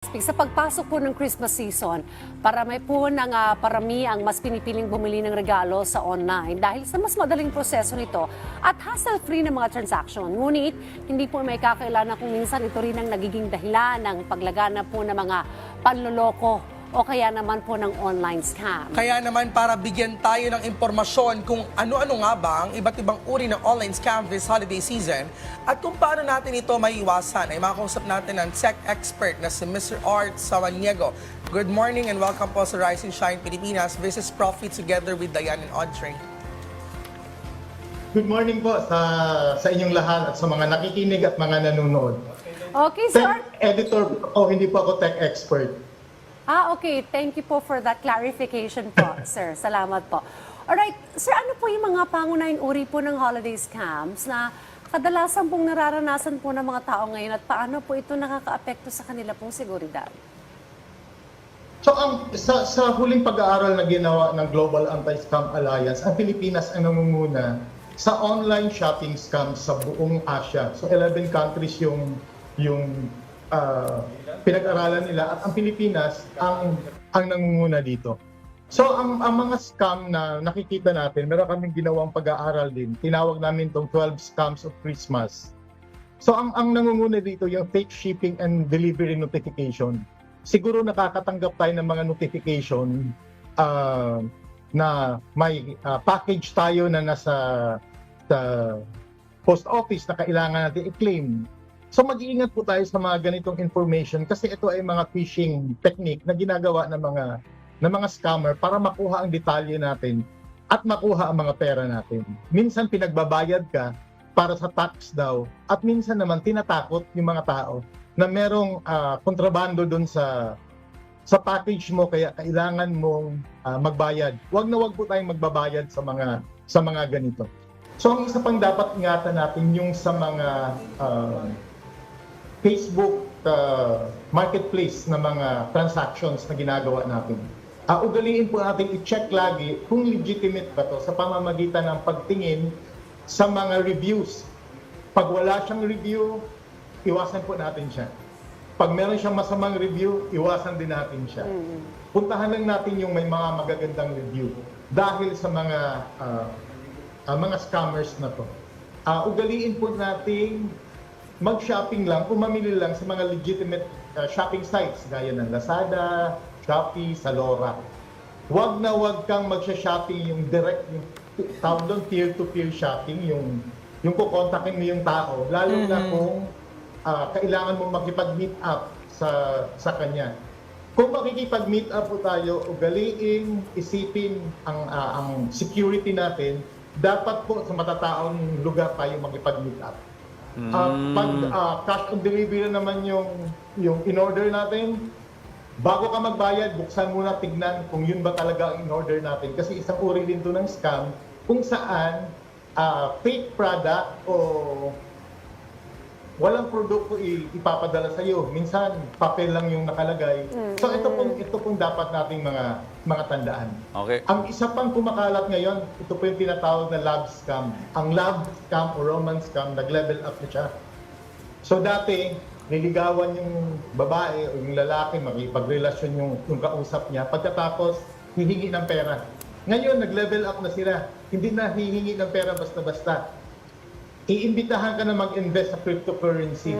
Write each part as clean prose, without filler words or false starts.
Sa pagpasok po ng Christmas season, parami po ng parami ang mas pinipiling bumili ng regalo sa online dahil sa mas madaling proseso nito at hassle-free ng mga transaction. Ngunit, hindi po may kakailangan kung minsan ito rin ang nagiging dahilan ng paglagana po ng mga panloloko o kaya naman po ng online scam. Kaya naman para bigyan tayo ng impormasyon kung ano-ano nga ba ang iba't ibang uri ng online scam this holiday season at kung paano natin ito maiiwasan ay makausap natin ng tech expert na si Mr. Art Samaniego. Good morning and welcome po sa Rise and Shine Pilipinas. This is Profit together with Diane and Audrey. Good morning po sa inyong lahat at sa mga nakikinig at mga nanonood. Okay, sir. Tech editor o hindi po ako tech expert. Okay. Thank you po for that clarification po, sir. Salamat po. Alright, sir, ano po yung mga pangunahing uri po ng holiday scams na kadalasan pong nararanasan po ng mga tao ngayon at paano po ito nakakaapekto sa kanila pong seguridad? So sa huling pag-aaral na ginawa ng Global Anti-Scam Alliance, ang Pilipinas ang nangunguna sa online shopping scams sa buong Asia. So 11 countries yung pinag-aralan nila at ang Pilipinas ang nangunguna dito. So ang mga scam na nakikita natin, meron kaming ginawang pag-aaral din. Tinawag namin itong 12 scams of Christmas. So ang nangunguna dito yung fake shipping and delivery notification. Siguro nakakatanggap tayo ng mga notification na may package tayo na nasa post office na kailangan natin i-claim. So mag-iingat po tayo sa mga ganitong information kasi ito ay mga phishing technique na ginagawa ng mga scammer para makuha ang detalye natin at makuha ang mga pera natin. Minsan pinagbabayad ka para sa tax daw at minsan naman tinatakot yung mga tao na merong kontrabando doon sa package mo kaya kailangan mong magbayad. Huwag po tayong magbabayad sa mga ganito. So ang isa pang dapat ingatan natin yung sa mga Facebook marketplace na mga transactions na ginagawa natin. Ugaliin po natin i-check lagi kung legitimate ba to sa pamamagitan ng pagtingin sa mga reviews. Pag wala siyang review, iwasan po natin siya. Pag meron siyang masamang review, iwasan din natin siya. Puntahan lang natin yung may mga magagandang review dahil sa mga scammers na to. Ugaliin po natin mag-shopping lang, mamili lang sa mga legitimate shopping sites gaya ng Lazada, Shopee, Zalora. Huwag kang mag-shopping yung direct, yung tawag doon peer-to-peer shopping, yung kukontakin mo yung tao, lalo na kung kailangan mong makipag-meet up sa kanya. Kung makikipag-meet up po tayo, ugaliin, isipin ang security natin, dapat po sa matataong lugar tayo makipag-meet up. Pag cash on delivery naman yung in-order natin, bago ka magbayad, buksan muna, tignan kung yun ba talaga ang in-order natin. Kasi isang uri din to ng scam kung saan fake product o walang produkto ipapadala sa iyo. Minsan, papel lang yung nakalagay. So ito pong dapat nating mga tandaan. Okay. Ang isa pang kumakalat ngayon, ito po yung tinatawag na love scam. Ang love scam o romance scam, nag-level up na siya. So dati, niligawan yung babae o yung lalaki, makipagrelasyon yung kausap niya. Pagkatapos, hihingi ng pera. Ngayon, nag-level up na sila. Hindi na hihingi ng pera basta-basta. Iimbitahan ka na mag-invest sa cryptocurrency.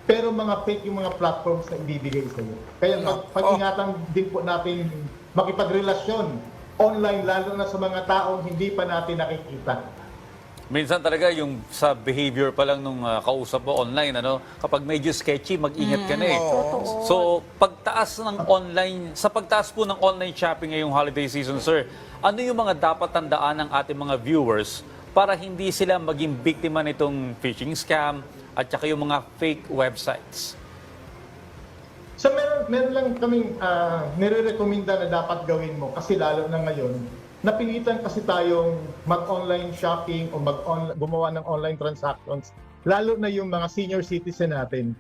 Pero mga fake yung mga platforms na ibibigay sa iyo. Kaya pag-ingatan din po natin makipagrelasyon online, lalo na sa mga taong hindi pa natin nakikita. Minsan talaga yung sa behavior pa lang nung kausap mo online, kapag medyo sketchy, mag-ingat ka na eh. So, sa pagtaas po ng online shopping ngayong holiday season, sir, ano yung mga dapat tandaan ng ating mga viewers para hindi sila maging biktima nitong phishing scam at saka yung mga fake websites? So meron lang kaming nire-recommenda na dapat gawin mo kasi lalo na ngayon, napilitan kasi tayong mag-online shopping o gumawa ng online transactions, lalo na yung mga senior citizen natin.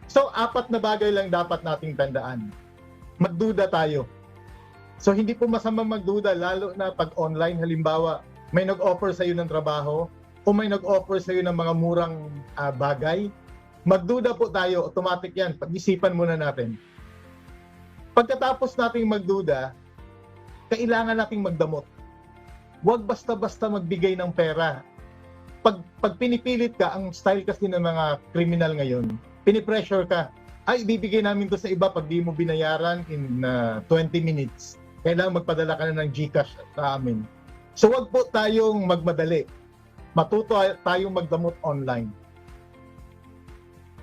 So 4 na bagay lang dapat nating tandaan. Magduda tayo. So hindi po masama magduda, lalo na pag online, halimbawa, may nag-offer sa iyo ng trabaho o may nag-offer sa iyo ng mga murang bagay, Magduda po tayo, automatic yan. Pag-isipan muna natin. Pagkatapos nating magduda, kailangan nating magdamot. Huwag basta-basta magbigay ng pera. Pag pinipilit ka, ang style kasi ng mga kriminal ngayon, pinipressure ka, ay, ibibigay namin to sa iba pag di mo binayaran in 20 minutes. Kailangan magpadala ka na ng GCash sa amin. So wag po tayong magmadali. Matuto tayong magdamot online.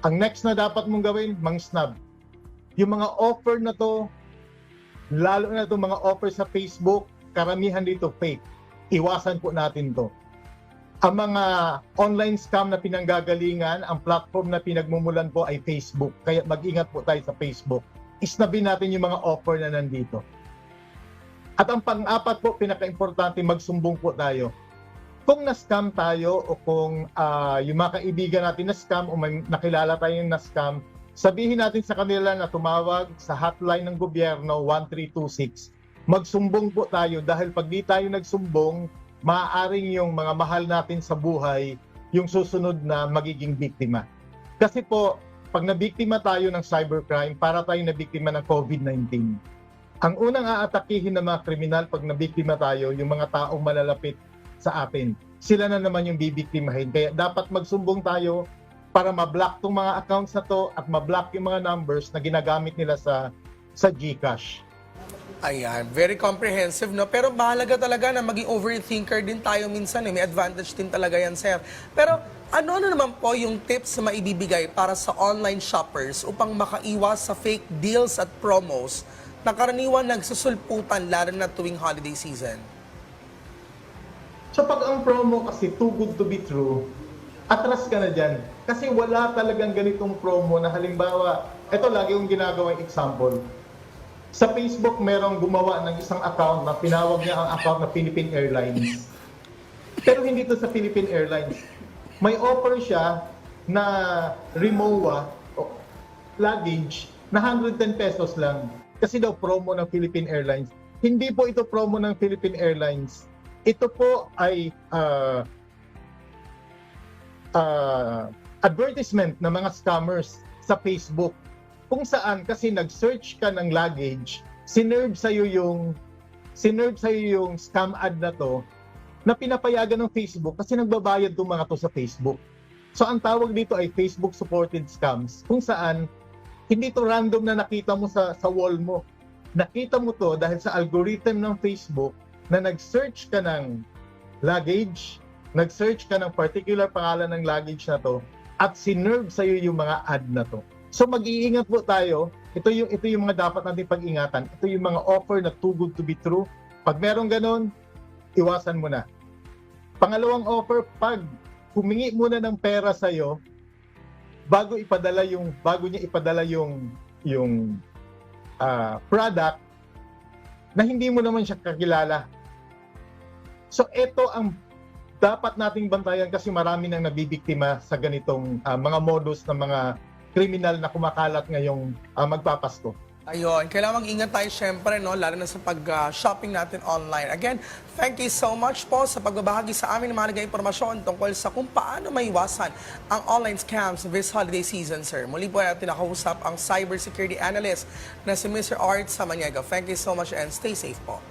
Ang next na dapat mong gawin, mang-snub. Yung mga offer na to, lalo na itong mga offer sa Facebook, karamihan dito fake. Iwasan po natin to. Ang mga online scam na pinanggagalingan, ang platform na pinagmumulan po ay Facebook. Kaya mag-ingat po tayo sa Facebook. Isnabin natin yung mga offer na nandito. At ang pang-apat po, pinaka-importante, magsumbong po tayo. Kung na-scam tayo o kung yung mga kaibigan natin na-scam o may nakilala tayong na-scam, sabihin natin sa kanila na tumawag sa hotline ng gobyerno 1326. Magsumbong po tayo dahil pag di tayo nagsumbong, maaaring yung mga mahal natin sa buhay yung susunod na magiging biktima. Kasi po, pag nabiktima tayo ng cybercrime, para tayong nabiktima ng COVID-19. Ang unang aatakihin ng mga kriminal pag nabiktima tayo, yung mga taong malalapit sa atin. Sila na naman yung bibiktimahin. Kaya dapat magsumbong tayo para ma-block tong mga accounts na to at ma-block yung mga numbers na ginagamit nila sa GCash. Ayan, very comprehensive, no? Pero mahalaga talaga na maging overthinker din tayo minsan, eh. May advantage din talaga yan, sir. Pero ano naman po yung tips na maibibigay para sa online shoppers upang makaiwas sa fake deals at promos na karaniwan nagsusulputan lalo na tuwing holiday season? So pag ang promo kasi too good to be true, atras ka na dyan. Kasi wala talagang ganitong promo na halimbawa, ito lagi yung ginagawang example. Sa Facebook, merong gumawa ng isang account na pinawag niya ang account na Philippine Airlines. Pero hindi to sa Philippine Airlines. May offer siya na Rimowa luggage na 110 pesos lang. Kasi daw promo ng Philippine Airlines. Hindi po ito promo ng Philippine Airlines. Ito po ay advertisement ng mga scammers sa Facebook. Kung saan kasi nag-search ka ng luggage, sinerve sa'yo yung scam ad na to na pinapayagan ng Facebook kasi nagbabayad itong mga to sa Facebook. So ang tawag dito ay Facebook supported scams kung saan hindi to random na nakita mo sa wall mo. Nakita mo to dahil sa algorithm ng Facebook na nag-search ka ng luggage, nag-search ka ng particular pangalan ng luggage na to at sinerve sa'yo yung mga ad na to. So mag-iingat po tayo. Ito yung mga dapat natin pag-ingatan. Ito yung mga offer na too good to be true. Pag merong ganun, iwasan mo na. Pangalawang offer, pag humingi muna ng pera sa iyo bago niya ipadala yung product na hindi mo naman siya kakilala. So ito ang dapat nating bantayan kasi marami nang nabibiktima sa ganitong mga modus ng mga kriminal na kumakalat ngayong magpapasko. Ayun, kailangan mag-ingat tayo syempre, no? Lalo na sa pag-shopping natin online. Again, thank you so much po sa pagbabahagi sa amin ng mga impormasyon tungkol sa kung paano maiwasan ang online scams this holiday season, sir. Muli po natin nakausap ang cybersecurity analyst na si Mr. Art Samaniego. Thank you so much and stay safe po.